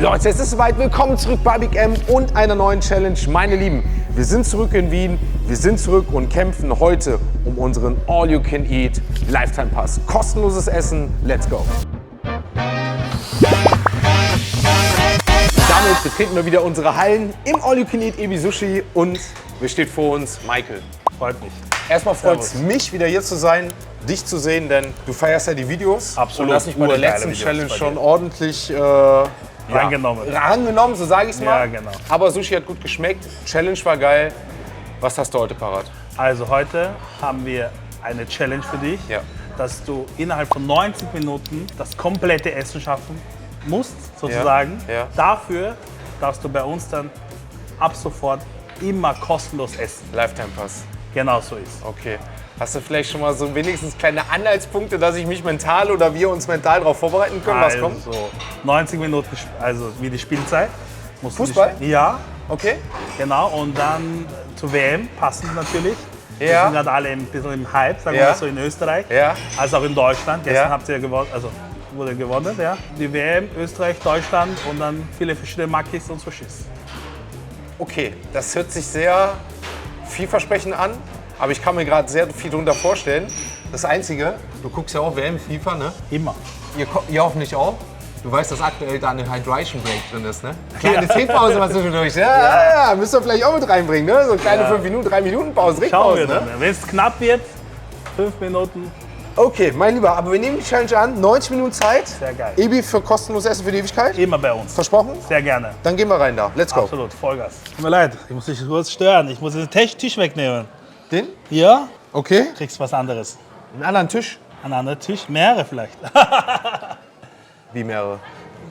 Leute, es ist soweit. Willkommen zurück bei Big M und einer neuen Challenge. Meine Lieben, wir sind zurück in Wien. Wir sind zurück und kämpfen heute um unseren All-You-Can-Eat Lifetime Pass. Kostenloses Essen. Let's go. Damit betreten wir wieder unsere Hallen im All-You-Can-Eat Ebi Sushi und wir steht vor uns Michael. Freut mich. Erstmal freut es mich, wieder hier zu sein, dich zu sehen, denn du feierst ja die Videos. Absolut. Und hast dich bei der letzten Challenge schon ordentlich rangenommen, so sage ich es mal. Ja, genau. Aber Sushi hat gut geschmeckt, Challenge war geil. Was hast du heute parat? Also heute haben wir eine Challenge für dich, Ja. dass du innerhalb von 90 Minuten das komplette Essen schaffen musst, sozusagen. Ja, ja. Dafür darfst du bei uns dann ab sofort immer kostenlos essen. Lifetime Pass. Genau so ist. Okay. Hast du vielleicht schon mal so wenigstens kleine Anhaltspunkte, dass ich mich mental oder wir uns mental darauf vorbereiten können, was kommt? Also 90 Minuten, also wie die Spielzeit. Musst du Fußball? Ja, Okay. genau. Und dann zur WM passend natürlich. Wir Ja. sind gerade alle ein bisschen im Hype, sagen wir Ja. mal so in Österreich. Ja. Als auch in Deutschland. Gestern Ja. habt ihr gewonnen, also wurde gewonnen, ja. Die WM, Österreich, Deutschland und dann viele verschiedene Makis und Sushis. Okay, das hört sich sehr vielversprechend an, aber ich kann mir gerade sehr viel darunter vorstellen. Das Einzige, du guckst ja auch WM, FIFA, ne? Immer. Ihr hoffentlich auch. Du weißt, dass aktuell da eine Hydration Break drin ist, ne? Kleine Trinkpause mal zwischendurch. Ja, müsst ihr vielleicht auch mit reinbringen, ne? So kleine 5 Minuten, 3 Minuten Pause, Schauen wir Trinkpause, dann. ne? Wenn es knapp wird, 5 Minuten, Okay, mein Lieber, aber wir nehmen die Challenge an. 90 Minuten Zeit. Sehr geil. Ebi für kostenloses Essen für die Ewigkeit. immer bei uns. Versprochen? Sehr gerne. Dann gehen wir rein da. Let's go. Absolut, Vollgas. Tut mir leid, ich muss dich kurz stören. Ich muss den Tisch wegnehmen. Den? Ja, Okay. kriegst was anderes. Einen anderen Tisch. Ein anderer Tisch, mehrere vielleicht. Wie mehrere?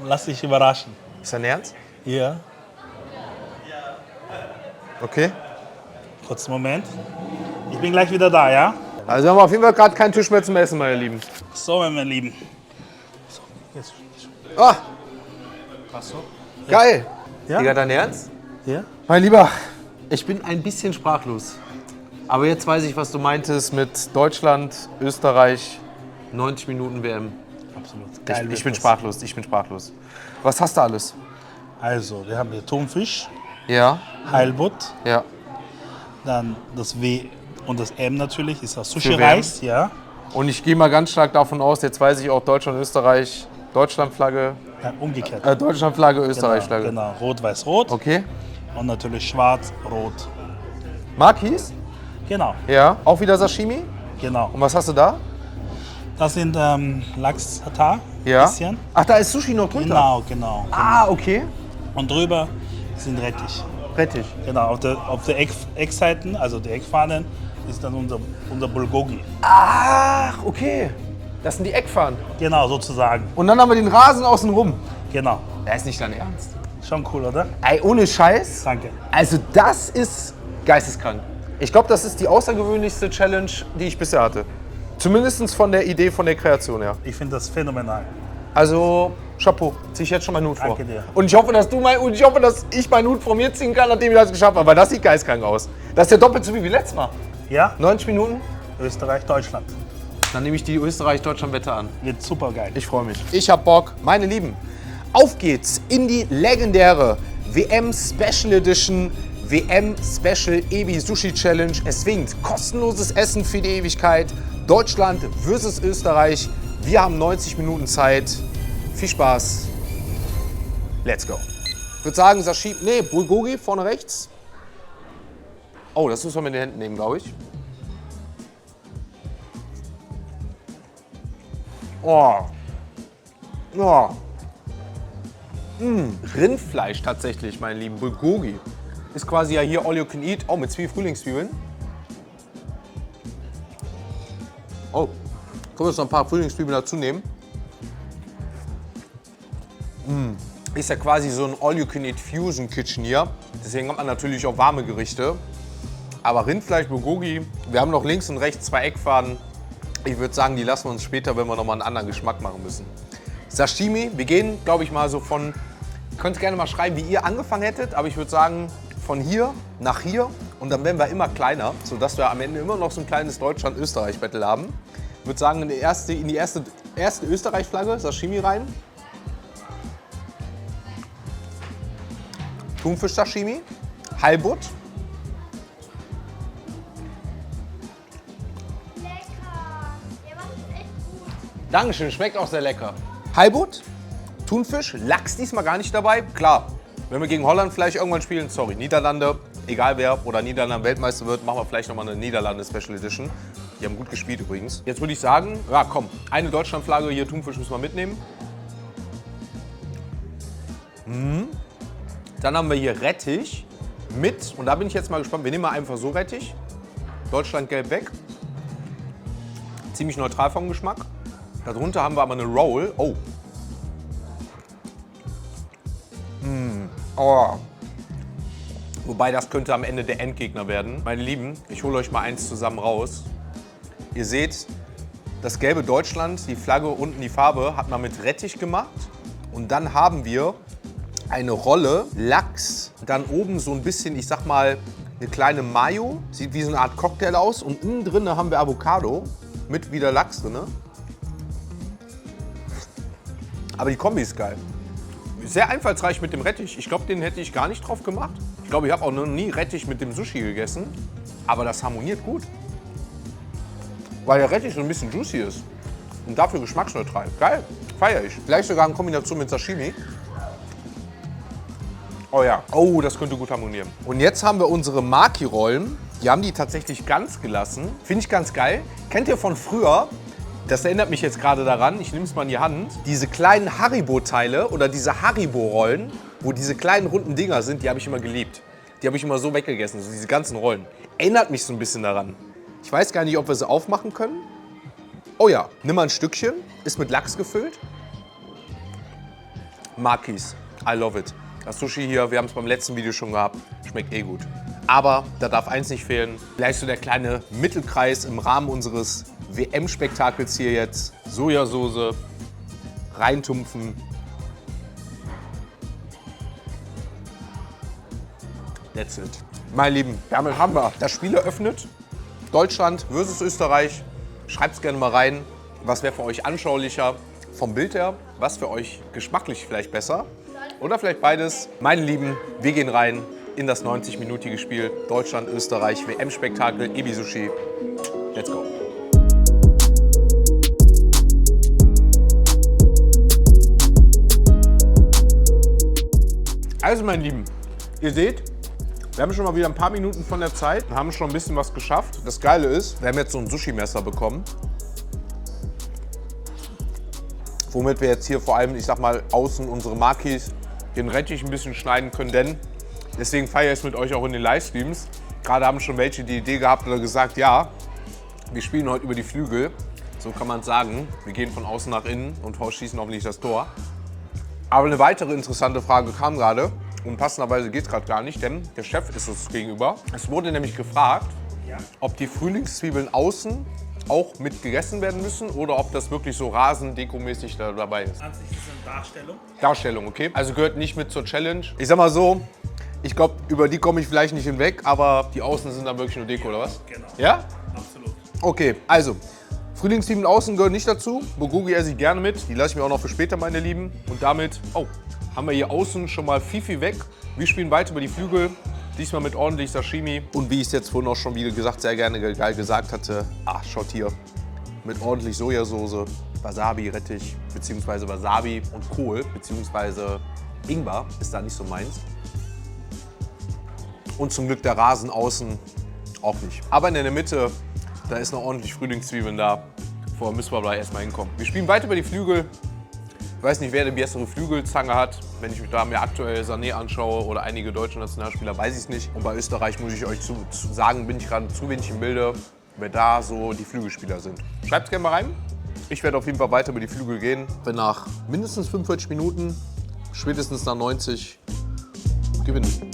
Lass dich überraschen. Ist dein Ernst? Ja, Okay. kurzen Moment. Ich bin gleich wieder da, ja? Also haben wir auf jeden Fall gerade keinen Tisch mehr zum Essen, meine Lieben. So, meine Lieben. So, jetzt. Ah! Geil! Ja? Digga, dein Ernst? Ja? Mein Lieber, ich bin ein bisschen sprachlos. Aber jetzt weiß ich, was du meintest mit Deutschland, Österreich, 90 Minuten WM. Absolut. Geil Ich bin wird das. sprachlos, ich bin sprachlos. Was hast du alles? Also, wir haben hier Thunfisch, Ja, Heilbutt, ja. dann das W und das M natürlich ist das Für Sushi-Reis, ja. Und ich gehe mal ganz stark davon aus, jetzt weiß ich auch Deutschland, Österreich, Deutschlandflagge, Ja, umgekehrt. Deutschlandflagge, Österreichflagge. Genau, Rot, Weiß, Rot Okay. und natürlich Schwarz, Rot. Makis? Genau, Ja. Auch wieder Sashimi? genau. Und was hast du da? Das sind Lachs-Tatar, Ja. bisschen. Ach, da ist Sushi noch drunter. Genau. Ah, okay. Und drüber sind Rettich. Rettich. Genau, auf der Eckseiten, also die Eckfahnen, ist dann unser Bulgogi. Ach, okay. Das sind die Eckfahnen. Genau, sozusagen. Und dann haben wir den Rasen außen rum. Genau. Das ist nicht dein Ernst. Schon cool, oder? Ey, ohne Scheiß. Danke. Also das ist geisteskrank. Ich glaube, das ist die außergewöhnlichste Challenge, die ich bisher hatte. Zumindest von der Idee, von der Kreation her. Ich finde das phänomenal. Also, Chapeau, zieh ich jetzt schon meinen Hut vor. Danke dir. Und ich hoffe, dass ich meinen Hut vor mir ziehen kann, nachdem ich das geschafft habe. Weil das sieht geistkrank aus. Das ist ja doppelt so viel wie letztes Mal. Ja? 90 Minuten, Österreich, Deutschland. dann nehme ich die Österreich-Deutschland-Wette an. Wird super geil. Ich freue mich. Ich hab Bock. Meine Lieben, auf geht's in die legendäre WM Special Edition, WM Special Ebi Sushi Challenge. Es winkt kostenloses Essen für die Ewigkeit. Deutschland versus Österreich. Wir haben 90 Minuten Zeit. Viel Spaß. Let's go. Ich würde sagen, Sashimi, nee, Bulgogi vorne rechts. Oh, das müssen wir mit den Händen nehmen, glaube ich. Oh. Oh. Rindfleisch tatsächlich, meine lieben. Bulgogi. Ist quasi ja hier all you can eat. Oh, mit Frühlingszwiebeln. Oh, können wir jetzt noch ein paar Frühlingszwiebeln dazu nehmen? Ist ja quasi so ein all you can eat Fusion Kitchen hier. Deswegen hat man natürlich auch warme Gerichte. Aber Rindfleisch, Bulgogi, wir haben noch links und rechts 2 Eckfaden. Ich würde sagen, die lassen wir uns später, wenn wir noch mal einen anderen Geschmack machen müssen. Sashimi, wir gehen, glaube ich, mal so von, ihr könnt gerne mal schreiben, wie ihr angefangen hättet, aber ich würde sagen, von hier nach hier und dann werden wir immer kleiner, sodass wir am Ende immer noch so ein kleines Deutschland-Österreich-Battle haben. Ich würde sagen, in die erste Österreich-Flagge, Sashimi rein. Thunfisch-Sashimi, Halbut. Lecker. Der macht es echt gut. Dankeschön, schmeckt auch sehr lecker. Halbut, Thunfisch, Lachs diesmal gar nicht dabei. Klar, wenn wir gegen Holland vielleicht irgendwann spielen, sorry, Niederlande, egal wer oder Niederlande Weltmeister wird, machen wir vielleicht nochmal eine Niederlande-Special Edition. Die haben gut gespielt übrigens. Jetzt würde ich sagen, ja komm, eine Deutschlandflagge, hier Thunfisch müssen wir mitnehmen. Dann haben wir hier Rettich mit, und da bin ich jetzt mal gespannt, wir nehmen mal einfach so Rettich. Deutschland gelb weg. Ziemlich neutral vom Geschmack. Darunter haben wir aber eine Roll. Oh. Oh. Wobei, das könnte am Ende der Endgegner werden. Meine Lieben, ich hole euch mal eins zusammen raus. Ihr seht, das gelbe Deutschland, die Flagge, unten die Farbe, hat man mit Rettich gemacht. Und dann haben wir eine Rolle Lachs, dann oben so ein bisschen, ich sag mal, eine kleine Mayo. Sieht wie so eine Art Cocktail aus. Und innen drin haben wir Avocado mit wieder Lachs drin. Aber die Kombi ist geil. Sehr einfallsreich mit dem Rettich. Ich glaube, den hätte ich gar nicht drauf gemacht. Ich glaube, ich habe auch noch nie Rettich mit dem Sushi gegessen. Aber das harmoniert gut. Weil der Rettich so ein bisschen juicy ist. Und dafür geschmacksneutral. Geil, feiere ich. Vielleicht sogar in Kombination mit Sashimi. Oh ja. Oh, das könnte gut harmonieren. Und jetzt haben wir unsere Maki-Rollen. Die haben die tatsächlich ganz gelassen. Finde ich ganz geil. Kennt ihr von früher? Das erinnert mich jetzt gerade daran, ich nehme es mal in die Hand, diese kleinen Haribo-Teile oder diese Haribo-Rollen, wo diese kleinen runden Dinger sind, die habe ich immer geliebt. Die habe ich immer so weggegessen, so diese ganzen Rollen. Erinnert mich so ein bisschen daran. Ich weiß gar nicht, ob wir sie aufmachen können. Oh ja, nimm mal ein Stückchen, ist mit Lachs gefüllt. Makis, I love it. Das Sushi hier, wir haben es beim letzten Video schon gehabt, schmeckt eh gut. Aber da darf eins nicht fehlen, gleich so der kleine Mittelkreis im Rahmen unseres WM-Spektakels hier jetzt. Sojasauce, reintumpfen. That's it. Meine Lieben, damit haben wir das Spiel eröffnet. Deutschland versus Österreich. Schreibt es gerne mal rein, was wäre für euch anschaulicher vom Bild her, was für euch geschmacklich vielleicht besser oder vielleicht beides. Meine Lieben, wir gehen rein in das 90-minütige Spiel Deutschland-Österreich WM-Spektakel Ebi Sushi. Let's go. Also meine Lieben, ihr seht, wir haben schon mal wieder ein paar Minuten von der Zeit und haben schon ein bisschen was geschafft. Das Geile ist, wir haben jetzt so ein Sushi-Messer bekommen, womit wir jetzt hier vor allem, ich sag mal, außen unsere Makis, den Rettich ein bisschen schneiden können, denn deswegen feiere ich es mit euch auch in den Livestreams. Gerade haben schon welche die Idee gehabt oder gesagt, ja, wir spielen heute über die Flügel. So kann man es sagen. Wir gehen von außen nach innen und schießen hoffentlich das Tor. Aber eine weitere interessante Frage kam gerade und passenderweise geht es gerade gar nicht, denn der Chef ist uns gegenüber. Es wurde nämlich gefragt, ob die Frühlingszwiebeln außen auch mit gegessen werden müssen oder ob das wirklich so Rasendekomäßig da dabei ist. An sich ist es eine Darstellung. Darstellung, okay. Also gehört nicht mit zur Challenge. Ich sag mal so, ich glaube, über die komme ich vielleicht nicht hinweg, aber die Außen sind dann wirklich nur Deko, oder was? Genau. Ja? Absolut. Okay, also, Frühlingszwiebeln außen gehören nicht dazu. Bulgogi esse ich gerne mit. Die lasse ich mir auch noch für später, meine Lieben. Und damit, haben wir hier außen schon mal viel weg. Wir spielen weiter über die Flügel. Diesmal mit ordentlich Sashimi. Und wie ich es jetzt vorhin auch schon, wie gesagt, sehr gerne geil gesagt hatte, schaut hier, mit ordentlich Sojasauce, Wasabi, Rettich, beziehungsweise Wasabi und Kohl, beziehungsweise Ingwer, ist da nicht so meins. Und zum Glück der Rasen außen auch nicht. Aber in der Mitte, da ist noch ordentlich Frühlingszwiebeln da. Vorher müssen wir aber erstmal hinkommen. Wir spielen weiter über die Flügel. Ich weiß nicht, wer die bessere Flügelzange hat. Wenn ich da mir aktuell Sané anschaue oder einige deutsche Nationalspieler, weiß ich es nicht. Und bei Österreich muss ich euch sagen, bin ich gerade zu wenig im Bilde, wer da so die Flügelspieler sind. Schreibt es gerne mal rein. Ich werde auf jeden Fall weiter über die Flügel gehen. Wenn nach mindestens 45 Minuten, spätestens nach 90, gewinnen.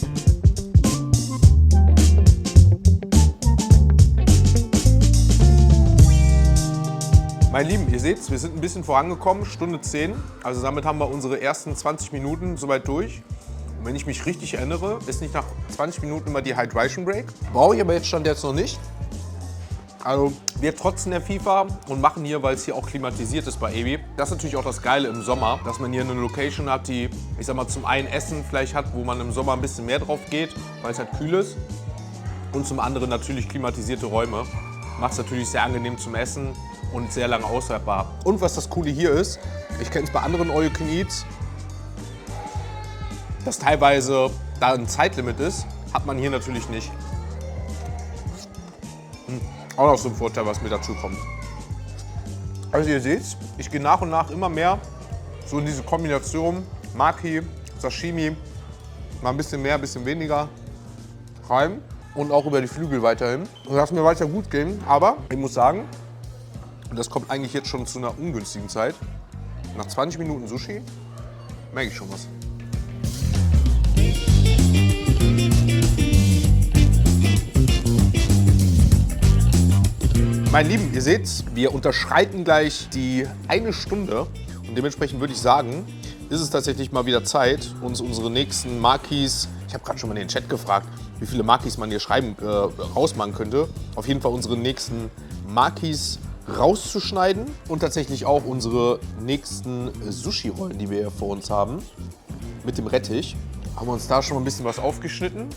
Meine Lieben, ihr seht, wir sind ein bisschen vorangekommen, Stunde 10. Also damit haben wir unsere ersten 20 Minuten soweit durch. Und wenn ich mich richtig erinnere, ist nicht nach 20 Minuten immer die Hydration Break. Brauche ich aber jetzt noch nicht. Also wir trotzen der FIFA und machen hier, weil es hier auch klimatisiert ist bei Ebi. Das ist natürlich auch das Geile im Sommer, dass man hier eine Location hat, die, ich sag mal, zum einen Essen vielleicht hat, wo man im Sommer ein bisschen mehr drauf geht, weil es halt kühl ist. Und zum anderen natürlich klimatisierte Räume. Macht es natürlich sehr angenehm zum Essen und sehr lange aushaltbar. Und was das Coole hier ist, ich kenne es bei anderen All You Can Eats, dass teilweise da ein Zeitlimit ist, hat man hier natürlich nicht. Auch noch so ein Vorteil, was mir dazu kommt. Also ihr seht, ich gehe nach und nach immer mehr so in diese Kombination Maki, Sashimi, mal ein bisschen mehr, ein bisschen weniger rein und auch über die Flügel weiterhin. Und lass mir weiter gut gehen, aber ich muss sagen, und das kommt eigentlich jetzt schon zu einer ungünstigen Zeit, nach 20 Minuten Sushi merke ich schon was. Meine Lieben, ihr seht, wir unterschreiten gleich die 1 Stunde und dementsprechend würde ich sagen, ist es tatsächlich mal wieder Zeit, uns unsere nächsten Makis, ich habe gerade schon mal in den Chat gefragt, wie viele Makis man hier rausmachen könnte, auf jeden Fall unsere nächsten Makis rauszuschneiden und tatsächlich auch unsere nächsten Sushi-Rollen, die wir hier vor uns haben, mit dem Rettich. Haben wir uns da schon mal ein bisschen was aufgeschnitten.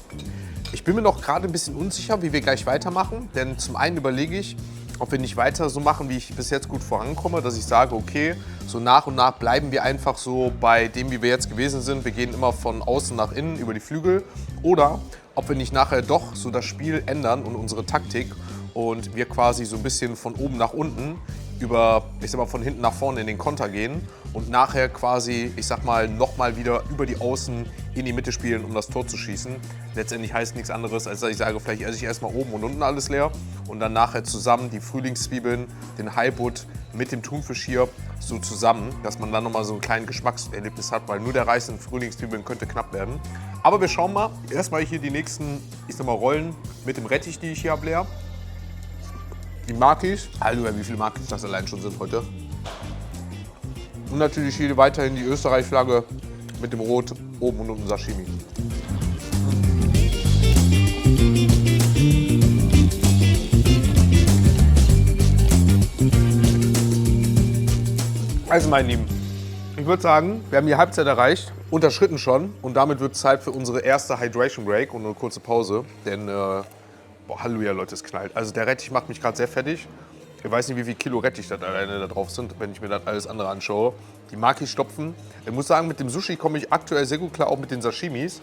Ich bin mir noch gerade ein bisschen unsicher, wie wir gleich weitermachen, denn zum einen überlege ich, ob wir nicht weiter so machen, wie ich bis jetzt gut vorankomme, dass ich sage, okay, so nach und nach bleiben wir einfach so bei dem, wie wir jetzt gewesen sind. Wir gehen immer von außen nach innen über die Flügel. Oder ob wir nicht nachher doch so das Spiel ändern und unsere Taktik und wir quasi so ein bisschen von oben nach unten über, ich sag mal, von hinten nach vorne in den Konter gehen und nachher quasi, ich sag mal, nochmal wieder über die Außen in die Mitte spielen, um das Tor zu schießen. Letztendlich heißt nichts anderes, als dass ich sage, vielleicht esse ich erstmal oben und unten alles leer und dann nachher zusammen die Frühlingszwiebeln, den Halbut mit dem Thunfisch hier so zusammen, dass man dann nochmal so ein kleines Geschmackserlebnis hat, weil nur der Reis in Frühlingszwiebeln könnte knapp werden. Aber wir schauen mal, erstmal hier die nächsten, ich sag mal, Rollen mit dem Rettich, die ich hier habe, leer. Die Makis, also wie viele Makis das allein schon sind heute. Und natürlich hier weiterhin die Österreich-Flagge mit dem Rot oben und unten Sashimi. Also meine Lieben, ich würde sagen, wir haben die Halbzeit erreicht, unterschritten schon und damit wird es Zeit für unsere erste Hydration Break und eine kurze Pause, denn boah, Halleluja, Leute, es knallt. Also der Rettich macht mich gerade sehr fertig. Ich weiß nicht, wie viel Kilo Rettich das alleine da drauf sind, wenn ich mir das alles andere anschaue. Die Makis stopfen. Ich muss sagen, mit dem Sushi komme ich aktuell sehr gut klar, auch mit den Sashimis.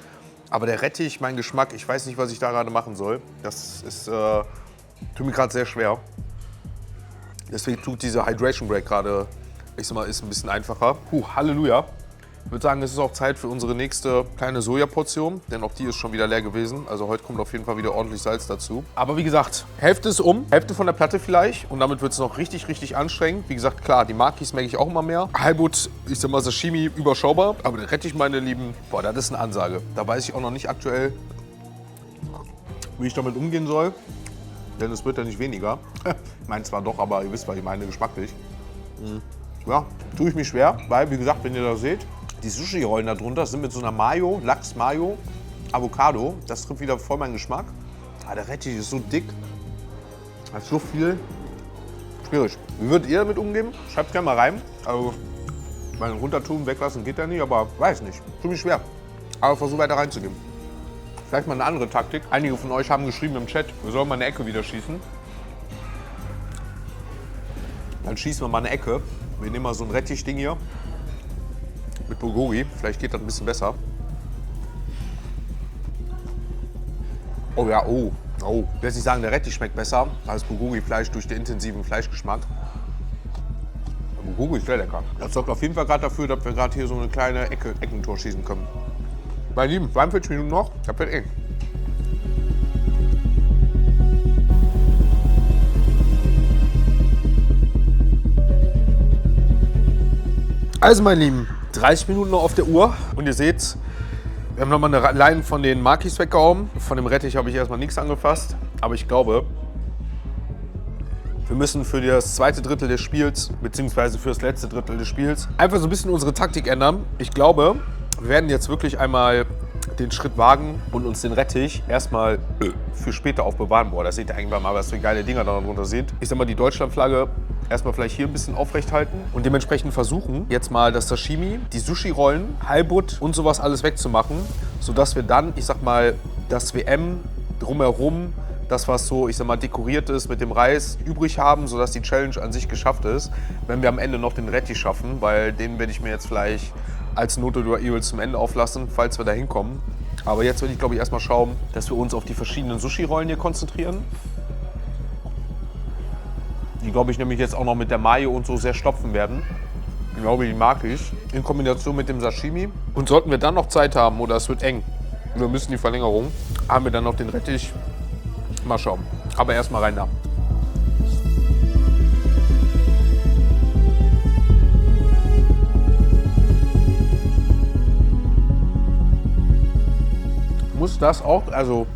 Aber der Rettich, mein Geschmack, ich weiß nicht, was ich da gerade machen soll. Das ist, tut mir gerade sehr schwer. Deswegen tut diese Hydration Break gerade, ich sag mal, ist ein bisschen einfacher. Halleluja. Ich würde sagen, es ist auch Zeit für unsere nächste kleine Sojaportion, denn auch die ist schon wieder leer gewesen. Also heute kommt auf jeden Fall wieder ordentlich Salz dazu. Aber wie gesagt, Hälfte ist um, Hälfte von der Platte vielleicht und damit wird es noch richtig, richtig anstrengend. Wie gesagt, klar, die Makis merke ich auch immer mehr. Halbut, ich sag mal Sashimi, überschaubar. Aber der Rettich, meine Lieben, boah, das ist eine Ansage. Da weiß ich auch noch nicht aktuell, wie ich damit umgehen soll, denn es wird ja nicht weniger. Ich meine zwar doch, aber ihr wisst, was ich meine, geschmacklich. Ja, tue ich mich schwer, weil, wie gesagt, wenn ihr das seht, die Sushi-Rollen da drunter sind mit so einer Mayo, Lachs-Mayo, Avocado. Das trifft wieder voll meinen Geschmack. Aber der Rettich ist so dick. Hat so viel. Schwierig. Wie würdet ihr damit umgehen? Schreibt gerne mal rein. Also, mein runtertun, weglassen geht ja nicht, aber weiß nicht. Tut mich schwer. Aber versuche weiter reinzugehen. Vielleicht mal eine andere Taktik. Einige von euch haben geschrieben im Chat, wir sollen mal eine Ecke wieder schießen. Dann schießen wir mal eine Ecke. Wir nehmen mal so ein Rettich-Ding hier. Mit Bulgogi, vielleicht geht das ein bisschen besser. Oh ja, oh. Ich will nicht sagen, der Rettich schmeckt besser als Bulgogi-Fleisch durch den intensiven Fleischgeschmack. Der Bulgogi ist sehr lecker. Das sorgt auf jeden Fall gerade dafür, dass wir gerade hier so eine kleine Eckentor schießen können. Meine Lieben, 42 Minuten noch, das wird eng. Also meine Lieben, 30 Minuten noch auf der Uhr und ihr seht, wir haben nochmal eine Line von den Makis weggehauen. Von dem Rettich habe ich erstmal nichts angefasst, aber ich glaube, wir müssen für das zweite Drittel des Spiels, beziehungsweise für das letzte Drittel des Spiels, einfach so ein bisschen unsere Taktik ändern. Ich glaube, wir werden jetzt wirklich einmal den Schritt wagen und uns den Rettich erstmal für später aufbewahren. Boah, das seht ihr eigentlich mal, was für geile Dinger da drunter sind. Ich sag mal, die Deutschlandflagge erstmal vielleicht hier ein bisschen aufrecht halten und dementsprechend versuchen, jetzt mal das Sashimi, die Sushi-Rollen, Halbut und sowas alles wegzumachen, sodass wir dann, ich sag mal, das WM drumherum, das, was so, ich sag mal, dekoriert ist mit dem Reis, übrig haben, sodass die Challenge an sich geschafft ist. Wenn wir am Ende noch den Rettich schaffen, weil den werde ich mir jetzt vielleicht als Note oder Evil zum Ende auflassen, falls wir da hinkommen. Aber jetzt werde ich, glaube ich, erstmal schauen, dass wir uns auf die verschiedenen Sushi-Rollen hier konzentrieren. Die, glaube ich, nämlich jetzt auch noch mit der Mayo und so sehr stopfen werden. Ich glaube, die mag ich. In Kombination mit dem Sashimi. Und sollten wir dann noch Zeit haben, oder es wird eng, wir müssen die Verlängerung, haben wir dann noch den Rettich. Mal schauen. Aber erstmal rein da. Muss das auch, also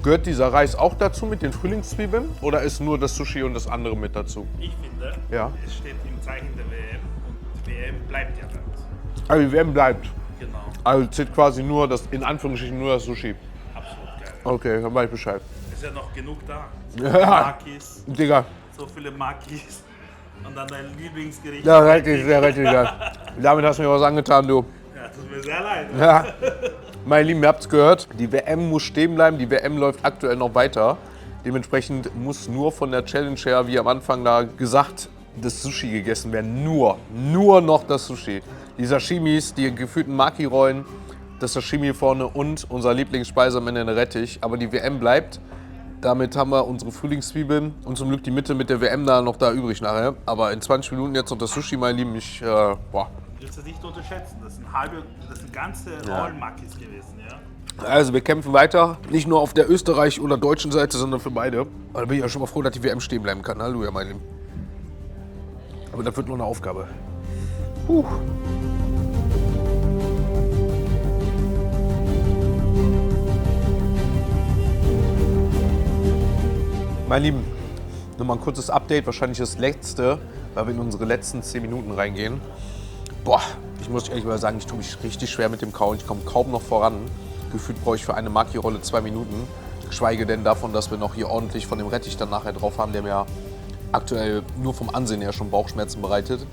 gehört dieser Reis auch dazu mit den Frühlingszwiebeln oder ist nur das Sushi und das andere mit dazu? Ich finde, Ja. es steht im Zeichen der WM und die WM bleibt ja dort. Also die WM bleibt. Genau, Also zählt quasi nur das, in Anführungsstrichen nur das Sushi. absolut geil. Okay, dann weiß ich Bescheid. Ist ja noch genug da. Ja. Makis, Digga, so viele Makis und dann dein Lieblingsgericht. der Rettich, der Rettich. Ja. Damit hast du mir was angetan, du. Ja, tut mir sehr leid. Ja. Meine Lieben, ihr habt es gehört, die WM muss stehen bleiben, die WM läuft aktuell noch weiter. Dementsprechend muss nur von der Challenge her, wie am Anfang da gesagt, das Sushi gegessen werden. Nur noch das Sushi. Die Sashimis, die gefühlten Maki-Rollen, das Sashimi vorne und unser Lieblingsspeise am Ende der Rettich. Aber die WM bleibt. Damit haben wir unsere Frühlingszwiebeln und zum Glück die Mitte mit der WM da noch da übrig nachher. Aber in 20 Minuten jetzt noch das Sushi, meine Lieben, boah. Willst du nicht unterschätzen, das sind ganze Rollenmakis gewesen, ja? Also wir kämpfen weiter, nicht nur auf der Österreich- oder deutschen Seite, sondern für beide. Aber da bin ich ja schon mal froh, dass die WM stehen bleiben kann. Halleluja, meine Lieben. Aber das wird noch eine Aufgabe. Meine Lieben, nur mal ein kurzes Update, wahrscheinlich das letzte, weil wir in unsere letzten 10 Minuten reingehen. Boah, ich muss ehrlich mal sagen, ich tue mich richtig schwer mit dem Kauen. Ich komme kaum noch voran. Gefühlt brauche ich für eine Maki-Rolle 2 Minuten. Geschweige denn davon, dass wir noch hier ordentlich von dem Rettich dann nachher drauf haben, der mir aktuell nur vom Ansehen her schon Bauchschmerzen bereitet.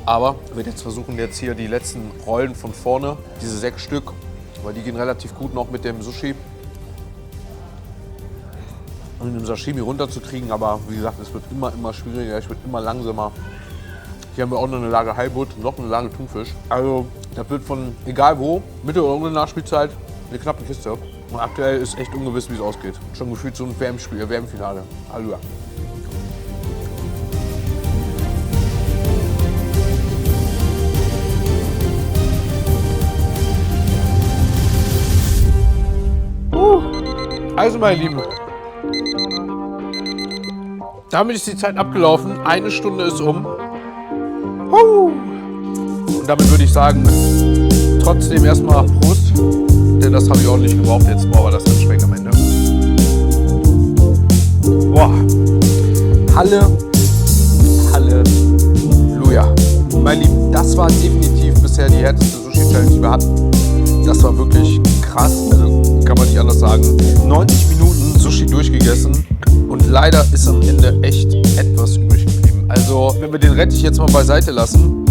Aber ich werde jetzt versuchen, jetzt hier die letzten Rollen von vorne, diese 6 Stück, weil die gehen relativ gut noch mit dem Sushi und dem Sashimi runterzukriegen. Aber wie gesagt, es wird immer schwieriger, ich werde immer langsamer. Hier haben wir auch noch eine Lage Halbut, noch eine Lage Thunfisch. Also das wird von egal wo, Mitte oder ohne Nachspielzeit, eine knappe Kiste. Und aktuell ist echt ungewiss, wie es ausgeht. Schon gefühlt so ein WM-Spiel, WM-Finale. Halleluja. Also meine Lieben, damit ist die Zeit abgelaufen. 1 Stunde ist um. Und damit würde ich sagen, trotzdem erstmal Prost, denn das habe ich ordentlich gebraucht. Jetzt brauchen wir das dann schmeckt am Ende. Boah. Halleluja. Mein Lieben, das war definitiv bisher die härteste Sushi-Challenge, die wir hatten. Das war wirklich krass, also kann man nicht anders sagen. 90 Minuten Sushi durchgegessen und leider ist am Ende echt etwas übrig geblieben. Also, wenn wir den Rettich jetzt mal beiseite lassen,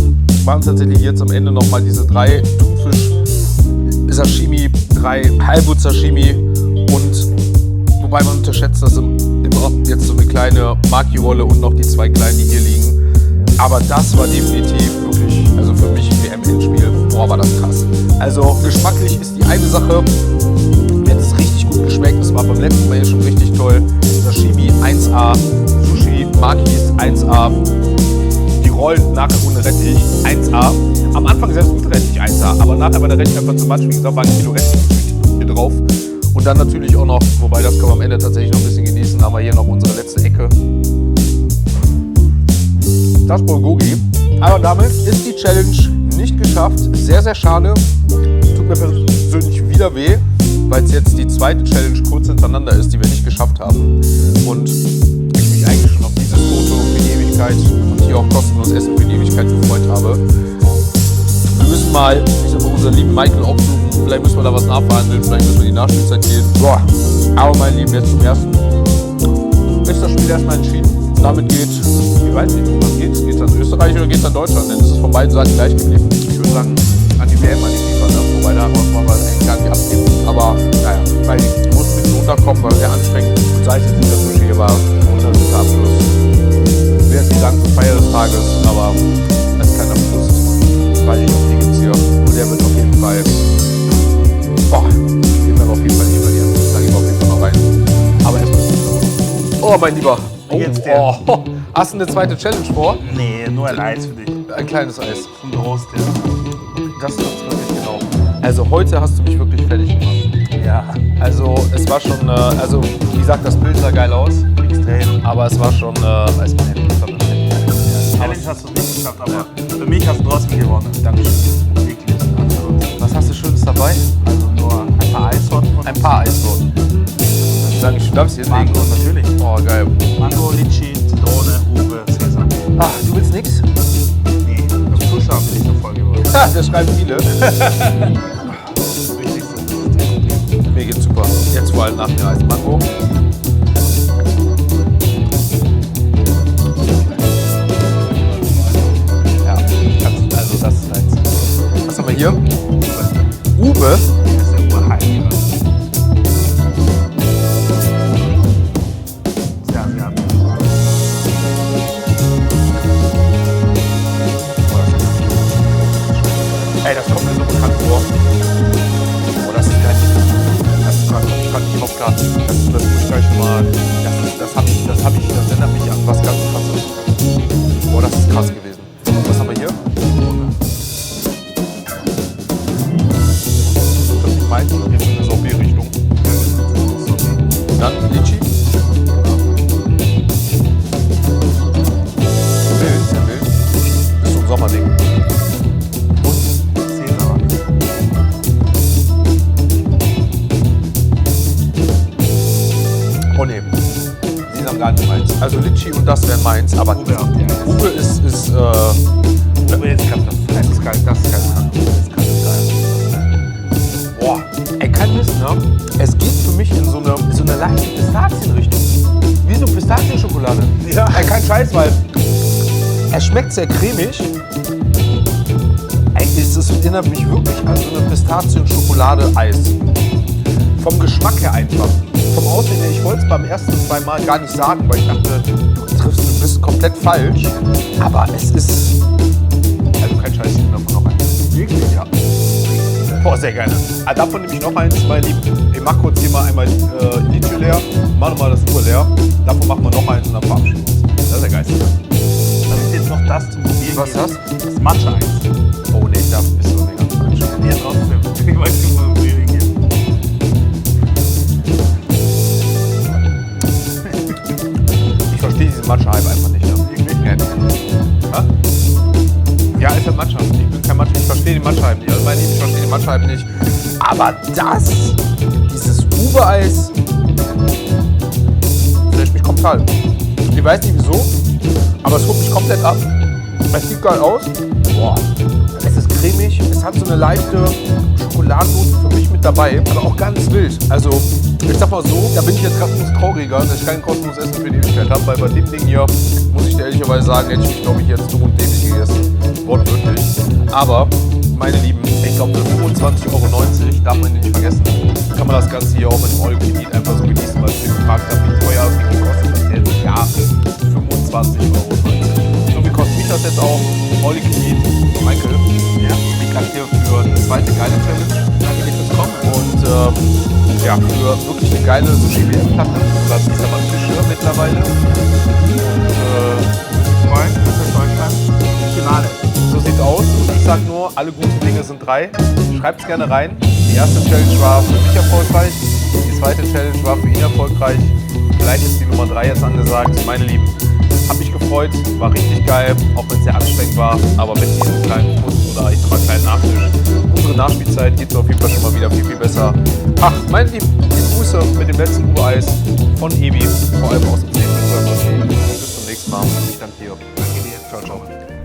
waren es tatsächlich jetzt am Ende nochmal diese 3 Thunfisch-Sashimi, 3 Halbut-Sashimi und wobei man unterschätzt, dass immer jetzt so eine kleine Maki-Rolle und noch die 2 kleinen, die hier liegen. Aber das war definitiv wirklich, also für mich ein WM-Endspiel. Boah, war das krass. Also geschmacklich ist die eine Sache, mir hat es richtig gut geschmeckt. Das war beim letzten Mal hier schon richtig toll. Sashimi 1A, Sushi, Makis 1A. Die Rollen nachher ohne Rettich 1A. Am Anfang selbst mit Rettich 1A, aber nachher war der Rettich einfach zu matsch. Wie gesagt, war ein Kilo Rettich hier drauf. Und dann natürlich auch noch, wobei das können wir am Ende tatsächlich noch ein bisschen genießen, haben wir hier noch unsere letzte Ecke. Das Bulgogi. Aber damit ist die Challenge nicht geschafft. Sehr, sehr schade. Tut mir persönlich wieder weh, weil es jetzt die zweite Challenge kurz hintereinander ist, die wir nicht geschafft haben. Und ich mich eigentlich schon auf dieses Foto für die Ewigkeit und hier auch kostenlos Essen für die Ewigkeit gefreut habe. müssen mal, ich sag mal, unseren lieben Michael aufsuchen. Vielleicht müssen wir da was nachverhandeln, vielleicht müssen wir die Nachspielzeit gehen. Boah. Aber mein Lieben, jetzt zum ersten ist das Spiel erstmal entschieden. Damit geht, wie weiß ich nicht, was geht's? Geht's an Österreich oder geht's an Deutschland? Denn es ist von beiden Seiten gleich geblieben. Ich würde sagen, an die WM, an die FIFA, ne? Wobei da wollen wir eigentlich gar nicht abgeben. Aber naja, ich muss ein bisschen runterkommen, weil sehr anstrengend. Und sei es jetzt nicht das Sushi, war ein wunderschöner Abschluss. Ich will jetzt die ganze Feier des Tages, aber als kleiner Frust, weil ich auf die gibt's hier. Und der wird auf jeden Fall, den werden wir auf jeden Fall nicht verlieren. Da gehen wir auf jeden Fall noch rein. Aber erstmal oh, mein Lieber. Wie geht's dir? Oh. Hast du eine zweite Challenge vor? Nee, nur ein Eis für dich. Ein kleines Eis. Zum Groß, ja. Das ist wirklich genau. Also heute hast du mich wirklich fertig gemacht. Ja, Also es war schon, also wie gesagt, das Bild sah geil aus, extrem. aber es war schon, weiß man nicht, Challenge hast du nicht geschafft, aber für mich hast du trotzdem gewonnen. Dankeschön. Wirklich. Also, Was hast du Schönes dabei? also nur ein paar Eissorten von Ein paar Eissorten. Dankeschön. Darf ich dir hinlegen? Mango, natürlich. Oh, geil. Mango, Litchi, Zitrone, Uwe, Sesam. Ach, du willst nix? Nee, das Zuschauen bin ich so voll geworden. Ha, das schreiben viele. Das Wichtigste ist das Trinken. Mir geht's super. Jetzt vor allem nach dem Eis. Mango. Ja, also das ist eins. Was haben wir hier? Uwe. Das ist der Urheilige. Sehr asiatisch. Ey, das kommt mir so bekannt vor. Oh, das ist geil. Das ist gerade, ich kann nicht auf Garten. Das muss ich gleich mal. Das erinnert mich an was ganz krasses. Oh, das ist krass gewesen. Was haben wir hier? Das ist nicht meins, das geht in eine Sorbet-Richtung. Dann Litchi. Wild, sehr wild. Ist so ein Sommerding. Sesam. Oh ne, Sesam gar nicht meins. Also Litchi und das wären meins, aber Uwe auf die Eis. Uwe ist Uwe ist ganz das ist geil, das ist geil. Das ist geil. Boah, ey, kein Mist, ne? Es geht für mich in so eine leichte Pistazienrichtung. Wie so Pistazienschokolade. Ja. Ey, kein Scheiß, weil es schmeckt sehr cremig. Ey, es erinnert mich wirklich an so eine Pistazien-Schokolade-Eis. Vom Geschmack her einfach. Vom Aussehen her, ich wollte es beim ersten 2 Mal gar nicht sagen, weil ich dachte, du bist komplett falsch. Aber es ist. Also kein Scheiß, ich nehme davon noch eins. Wirklich? Ja. Boah, sehr geil. Ah, davon nehme ich noch eins, mein Lieben. Ich mach kurz hier mal einmal Litchi leer, mach nochmal das Uhr leer. Davon machen wir noch eins und dann verabschieden wir uns. Das ist der Geist. Dann ist jetzt noch das zum Probieren. Was ist geben. das? Das Matcha-Eis. Oh ne, da bist du ganz falsch. Ja, trotzdem. Ich weiß nicht, wo wir hingehen. Ich verstehe diesen Matcha-Hype einfach nicht. Ne? Ha? Ja, ist halt Matcha. Ich bin kein Matcha. Ich verstehe den Matcha-Hype nicht. Also mein Lieben, ich verstehe den Matcha-Hype nicht. Aber dieses Uwe-Eis, flasht mich komplett. Ich weiß nicht wieso, aber es holt mich komplett ab. Es sieht geil aus. Boah. Es ist cremig. Es hat so eine leichte Schokoladennote für mich mit dabei, aber auch ganz wild. Also, ich sag mal so, da bin ich jetzt gerade trauriger, dass ich kein kostenloses Essen für die Ewigkeit habe, weil bei dem Ding hier, muss ich dir ehrlicherweise sagen, hätte ich mich, glaube ich, jetzt dumm und dämlich gegessen. Wortwörtlich. Aber, meine Lieben, ich glaube, für 25,90 € darf man nicht vergessen, kann man das Ganze hier auch mit dem All-You-Can-Eat einfach so genießen, weil ich mir gefragt habe, wie teuer wie kostet das jetzt? Ja, 25,90 €. So wie kostet mich das jetzt auch? All-You-Can-Eat, Michael. Ja. Ich kann hier für eine zweite geile Challenge. Danke dir fürs Kommen. Und ja, für wirklich eine geile Sushi-WM-Platte. Das ist aber Fische mittlerweile. Und Freuen, das ist Deutschland. Finale. so sieht's aus. Und ich sag nur, alle guten Dinge sind 3. Schreibt's gerne rein. Die erste Challenge war für mich erfolgreich. Die zweite Challenge war für ihn erfolgreich. Vielleicht ist die Nummer 3 jetzt angesagt. Meine Lieben, hab mich gefreut. War richtig geil, auch wenn es sehr anstrengend war. Aber mit diesem kleinen Frust oder ich sag mal kleinen Nachtisch. Unsere Nachspielzeit geht auf jeden Fall schon mal wieder viel, viel besser. Ach, meine Lieben, liebe Grüße mit dem letzten Uwe-Eis von Ebi. Vor allem aus dem 10. Bis zum nächsten Mal. Ich danke dir. Danke dir. Ciao, ciao.